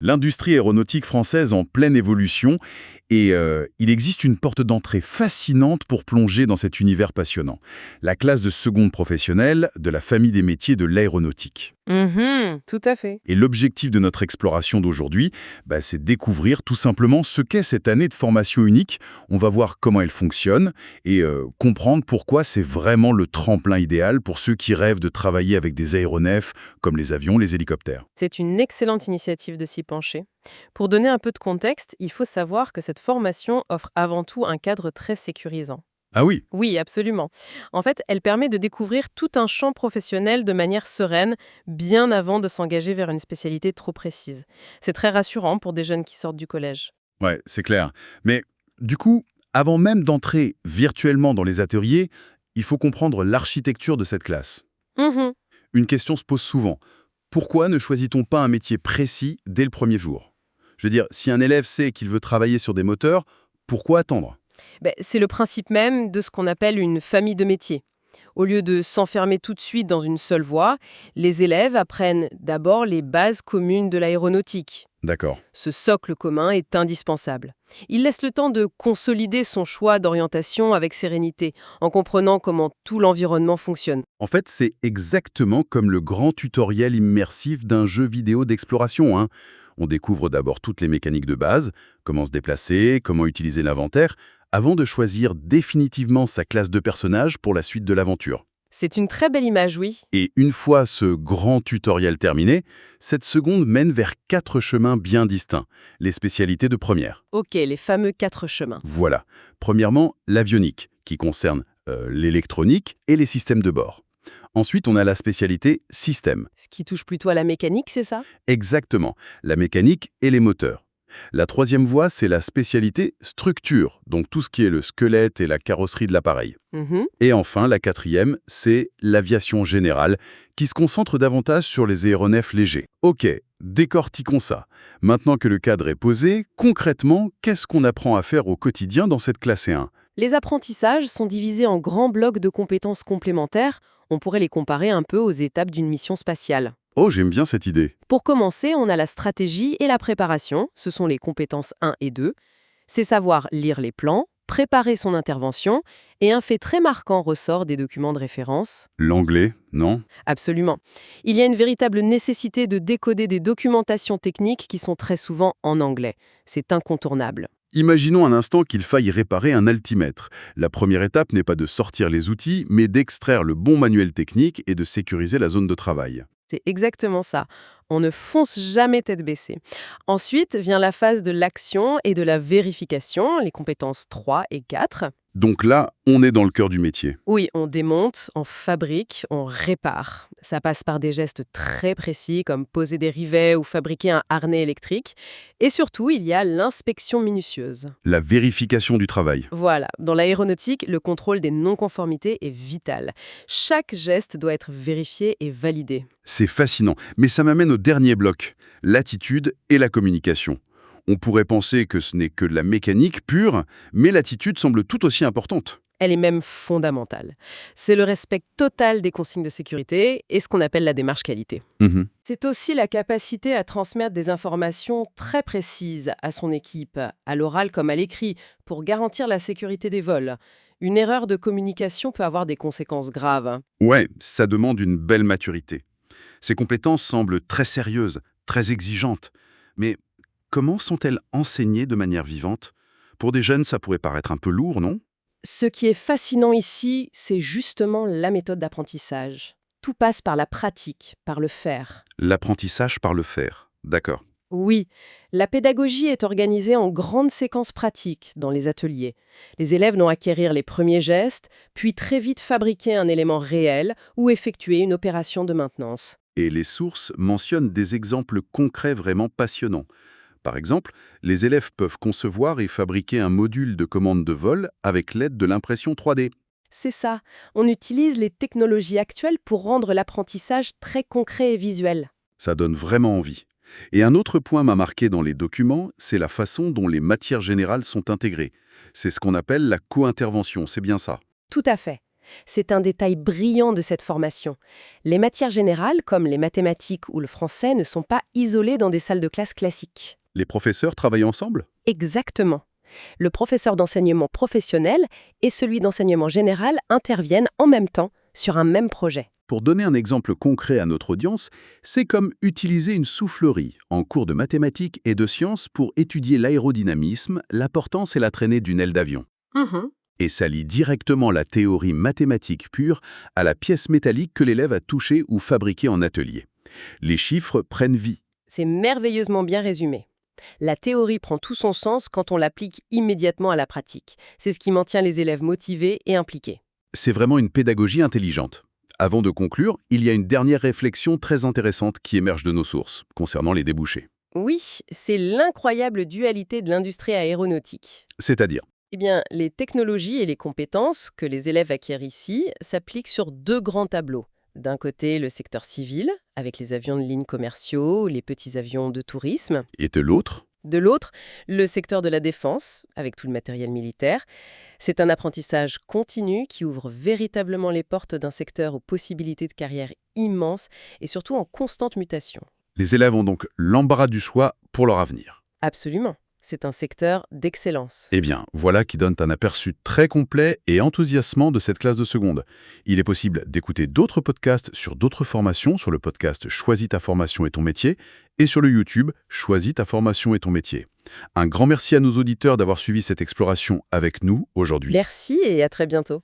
L'industrie aéronautique française en pleine évolution et il existe une porte d'entrée fascinante pour plonger dans cet univers passionnant. La classe de seconde professionnelle de la famille des métiers de l'aéronautique. Tout à fait. Et l'objectif de notre exploration d'aujourd'hui, c'est découvrir tout simplement ce qu'est cette année de formation unique. On va voir comment elle fonctionne et comprendre pourquoi c'est vraiment le tremplin idéal pour ceux qui rêvent de travailler avec des aéronefs comme les avions, les hélicoptères. C'est une excellente initiative de s'y pencher. Pour donner un peu de contexte, il faut savoir que cette formation offre avant tout un cadre très sécurisant. Ah oui, Oui, absolument. En fait, elle permet de découvrir tout un champ professionnel de manière sereine, bien avant de s'engager vers une spécialité trop précise. C'est très rassurant pour des jeunes qui sortent du collège. ouais, c'est clair. Mais du coup, avant même d'entrer virtuellement dans les ateliers, il faut comprendre l'architecture de cette classe. Mhm. Une question se pose souvent. Pourquoi ne choisit-on pas un métier précis dès le premier jour? Je veux dire, si un élève sait qu'il veut travailler sur des moteurs, pourquoi attendre? C'est le principe même de ce qu'on appelle une famille de métiers. Au lieu de s'enfermer tout de suite dans une seule voie, les élèves apprennent d'abord les bases communes de l'aéronautique. D'accord. Ce socle commun est indispensable. Il laisse le temps de consolider son choix d'orientation avec sérénité, en comprenant comment tout l'environnement fonctionne. En fait, c'est exactement comme le grand tutoriel immersif d'un jeu vidéo d'exploration, hein. On découvre d'abord toutes les mécaniques de base, comment se déplacer, comment utiliser l'inventaire, avant de choisir définitivement sa classe de personnage pour la suite de l'aventure. C'est une très belle image, oui. Et une fois ce grand tutoriel terminé, cette seconde mène vers 4 chemins bien distincts, les spécialités de première. Ok, les fameux 4 chemins. Voilà. Premièrement, l'avionique, qui concerne l'électronique et les systèmes de bord. Ensuite, on a la spécialité système. Ce qui touche plutôt à la mécanique, c'est ça? Exactement, la mécanique et les moteurs. La troisième voie, c'est la spécialité structure, donc tout ce qui est le squelette et la carrosserie de l'appareil. Mhm. Et enfin, la quatrième, c'est l'aviation générale, qui se concentre davantage sur les aéronefs légers. Ok, décortiquons ça. Maintenant que le cadre est posé, concrètement, qu'est-ce qu'on apprend à faire au quotidien dans cette classe E1? Les apprentissages sont divisés en grands blocs de compétences complémentaires. On pourrait les comparer un peu aux étapes d'une mission spatiale. Oh, j'aime bien cette idée. Pour commencer, on a la stratégie et la préparation. Ce sont les compétences 1 et 2. C'est savoir lire les plans, préparer son intervention, et un fait très marquant ressort des documents de référence. L'anglais, non? Absolument. Il y a une véritable nécessité de décoder des documentations techniques qui sont très souvent en anglais. C'est incontournable. Imaginons un instant qu'il faille réparer un altimètre. La première étape n'est pas de sortir les outils, mais d'extraire le bon manuel technique et de sécuriser la zone de travail. C'est exactement ça. On ne fonce jamais tête baissée. Ensuite vient la phase de l'action et de la vérification, les compétences 3 et 4. Donc là, on est dans le cœur du métier. Oui, on démonte, on fabrique, on répare. Ça passe par des gestes très précis comme poser des rivets ou fabriquer un harnais électrique. Et surtout, il y a l'inspection minutieuse. La vérification du travail. Voilà, dans l'aéronautique, le contrôle des non-conformités est vital. Chaque geste doit être vérifié et validé. C'est fascinant, mais ça m'amène au dernier bloc, l'attitude et la communication. On pourrait penser que ce n'est que de la mécanique pure, mais l'attitude semble tout aussi importante. Elle est même fondamentale. C'est le respect total des consignes de sécurité et ce qu'on appelle la démarche qualité. Mhm. C'est aussi la capacité à transmettre des informations très précises à son équipe, à l'oral comme à l'écrit, pour garantir la sécurité des vols. Une erreur de communication peut avoir des conséquences graves. Ouais, ça demande une belle maturité. Ces compétences semblent très sérieuses, très exigeantes. Mais comment sont-elles enseignées de manière vivante? Pour des jeunes, ça pourrait paraître un peu lourd, non? Ce qui est fascinant ici, c'est justement la méthode d'apprentissage. Tout passe par la pratique, par le faire. L'apprentissage par le faire. D'accord. Oui, la pédagogie est organisée en grandes séquences pratiques dans les ateliers. Les élèves n'ont acquérir les premiers gestes, puis très vite fabriquer un élément réel ou effectuer une opération de maintenance. Et les sources mentionnent des exemples concrets vraiment passionnants. Par exemple, les élèves peuvent concevoir et fabriquer un module de commande de vol avec l'aide de l'impression 3D. C'est ça, on utilise les technologies actuelles pour rendre l'apprentissage très concret et visuel. Ça donne vraiment envie. Et un autre point m'a marqué dans les documents, c'est la façon dont les matières générales sont intégrées. C'est ce qu'on appelle la co-intervention, c'est bien ça. Tout à fait. C'est un détail brillant de cette formation. Les matières générales, comme les mathématiques ou le français, ne sont pas isolées dans des salles de classe classiques. Les professeurs travaillent ensemble? Exactement. Le professeur d'enseignement professionnel et celui d'enseignement général interviennent en même temps sur un même projet. Pour donner un exemple concret à notre audience, c'est comme utiliser une soufflerie en cours de mathématiques et de sciences pour étudier l'aérodynamisme, la portance et la traînée d'une aile d'avion. Et ça lie directement la théorie mathématique pure à la pièce métallique que l'élève a touchée ou fabriquée en atelier. Les chiffres prennent vie. C'est merveilleusement bien résumé. La théorie prend tout son sens quand on l'applique immédiatement à la pratique. C'est ce qui maintient les élèves motivés et impliqués. C'est vraiment une pédagogie intelligente. Avant de conclure, il y a une dernière réflexion très intéressante qui émerge de nos sources, concernant les débouchés. Oui, c'est l'incroyable dualité de l'industrie aéronautique. C'est-à-dire, Eh bien, les technologies et les compétences que les élèves acquièrent ici s'appliquent sur deux grands tableaux. D'un côté, le secteur civil, avec les avions de ligne commerciaux, les petits avions de tourisme. et de l'autre, De l'autre, le secteur de la défense, avec tout le matériel militaire. C'est un apprentissage continu qui ouvre véritablement les portes d'un secteur aux possibilités de carrière immenses et surtout en constante mutation. les élèves ont donc l'embarras du choix pour leur avenir. Absolument. C'est un secteur d'excellence. Eh bien, voilà qui donne un aperçu très complet et enthousiasmant de cette classe de seconde. Il est possible d'écouter d'autres podcasts sur d'autres formations sur le podcast Choisis ta formation et ton métier et sur le YouTube Choisis ta formation et ton métier. Un grand merci à nos auditeurs d'avoir suivi cette exploration avec nous aujourd'hui. Merci et à très bientôt.